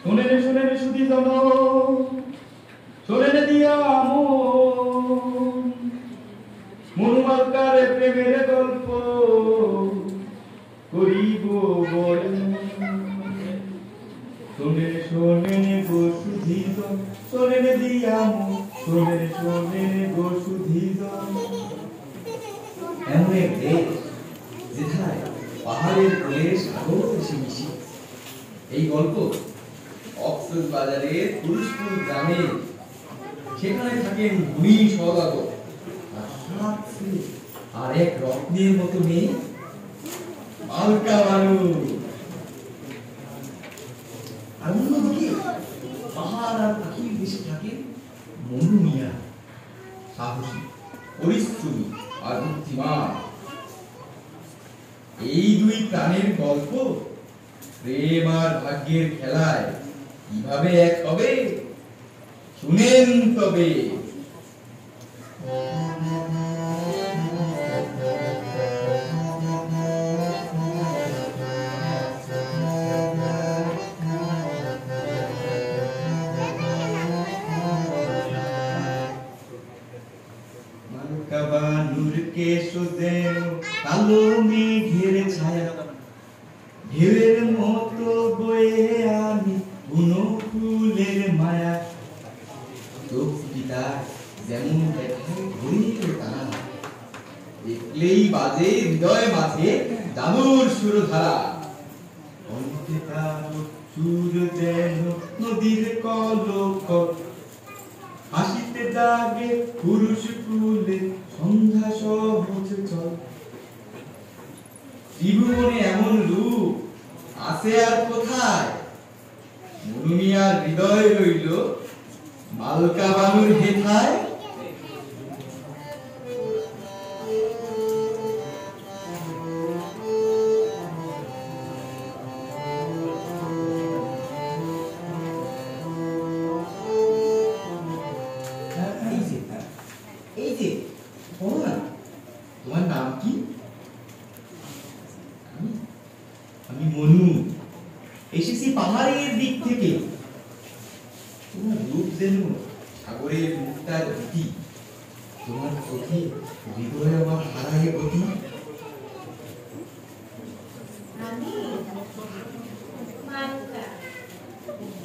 শুনে রে সুধী জন, শোনে রে দিয়া মনুমালকার প্রেমের গল্প করিব বলে। শোনে গো সুধী জন, শোনে রে দিয়া শোনে গো সুধী জন। এমন এক দেশ যেখানে পাহাড়ের কোলে সাগর মিশে মিশি। এই গল্প কক্সবাজারের পুরুষপুর গ্রামে। সেখানে থাকেন দুই সওদাগর আর এক রত্নের মতো মেয়ে মালকা বানু। আর অন্যদিকে পাহাড় আর পাখির দেশে থাকে মনু মিয়া, সাহসী, পরিশ্রমী আর বুদ্ধিমান। এই দুই প্রাণের গল্প প্রেম আর ভাগ্যের খেলায় কিভাবে এক হবে শুনেন তবে। মালকা বানুর কেশ যেন কালো মেঘের ছায়া, ঢেউয়ের মতো বয়ে আমি বুনো ফুলের মায়া। চোখ পিতা যেমন দেখায় ঘড়ির তারা, দেখলেই বাজে হৃদয় মাঝে জাদুর সুরধারা। কণ্ঠে তার সুর যেন নদীর কলক, হাসিতে জাগে পুরুষ ফুলে সন্ধ্যা সহজ চল। ত্রিভুবনে এমন রূপ আছে আর কোথায়, মনু মিয়ার হৃদয় রইল মালকা বানুর হেথায়। এই যে বলো না, তোমার নাম কি? আমি মনু, এসেছি পাহাড়ের দিক থেকে। তোমার রূপ যেন সাগরের মুক্তার গতি, তোমার চোখে হৃদয় আমার হারায় গতি। আমি মালকা।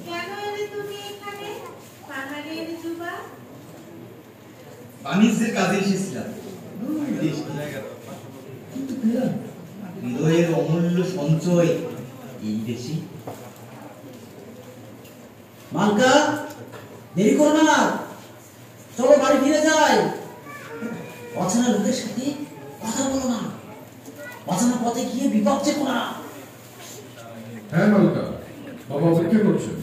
কেন এলে তুমি এখানে পাহাড়ের যুবা? বাণিজ্যের কাজে এসেছিলাম, কিন্তু পেলাম হৃদয়ের অমূল্য সঞ্চয় এই দেশে। মালকা, দেরি করো না, চলো বাড়ি ফিরে যাই। অচেনা লোকের সাথে কথা বলো না, অচেনা পথে গিয়ে বিপদ চেকো না। হ্যাঁ মালকা, বাবা অপেক্ষা করছেন।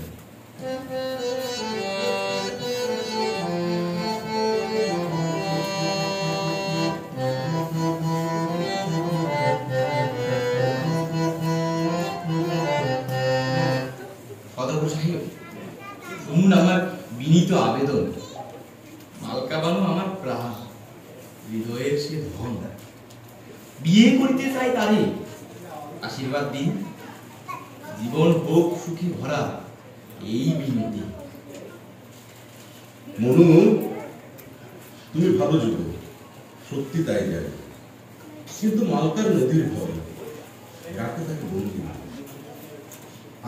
শুনুন আমার বিনীত আবেদন। মালকা বানু আমার প্রাণ, হৃদয়ের সে ধন। বিয়ে করিতে চাই তারে, আশীর্বাদ দিন। জীবন হোক সুখী ভরা, এই বিনতি। মনু, তুমি ভালো যুবক, সত্যি তাই যায়, কিন্তু মালকার নদীর ভয়, রাখে তাকে বন্দি।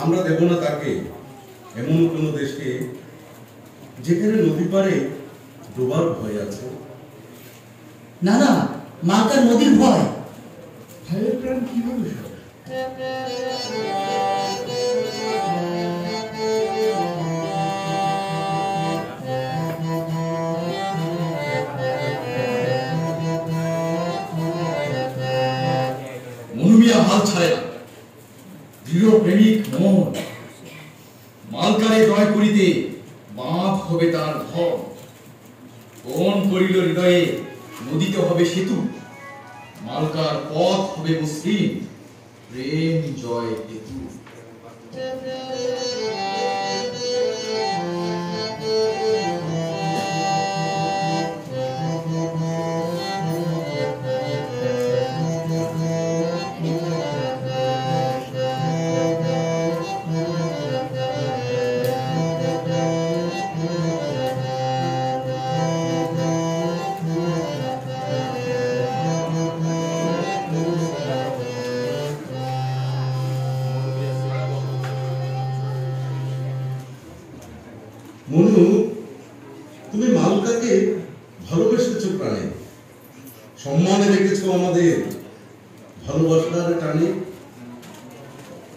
আমরা দেব না তাকে এমন কোন দেশে যেখানে নদী পারে ডোবার ভয় আছে। না না, মালকার নদীর ভয়। ভাইয়ের প্রাণ কিভাবে সব? মনু মিয়া হাল ছাড়ে না, দৃঢ় প্রেমিক মন। মালকারে জয় করিতে বাঁধ হবে তার ধন। কোন করিল হৃদয়ে, নদীতে হবে সেতু। মালকার পথ হবে মসৃণ, প্রেম জয় হেতু। মনু, তুমি মালকাকে ভালোবেসেছ প্রাণে, সম্মানে রেখেছ আমাদের ভালোবাসার টানে।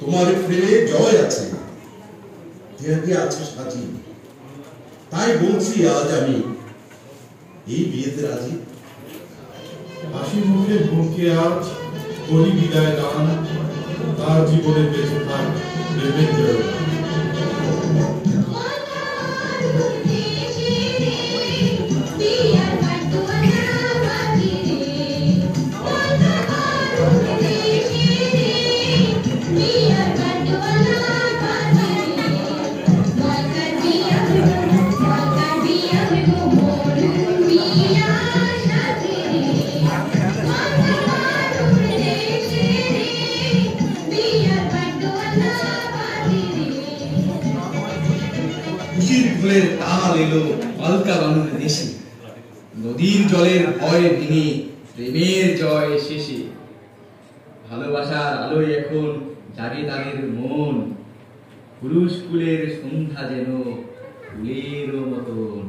তোমার প্রেমে জয় আছে, দেহাকে আছে সাজি। তাই বলছি আজ আমি এই বিয়েতে রাজি। হাসি মুখে বুকে আজ করি বিদায় দান, তার জীবনে বেঁচে থাক প্রেমের জয়গান। খুশির ফুলের তাল এলো মালকা বানুর দেশে, নদীর জলের ভয় ভেঙে প্রেমের জয় শেষে। ভালোবাসার আলোয় এখন জাগে তাদের মন, পুরুষ কুলের সন্ধ্যা যেন ফুলের মতন।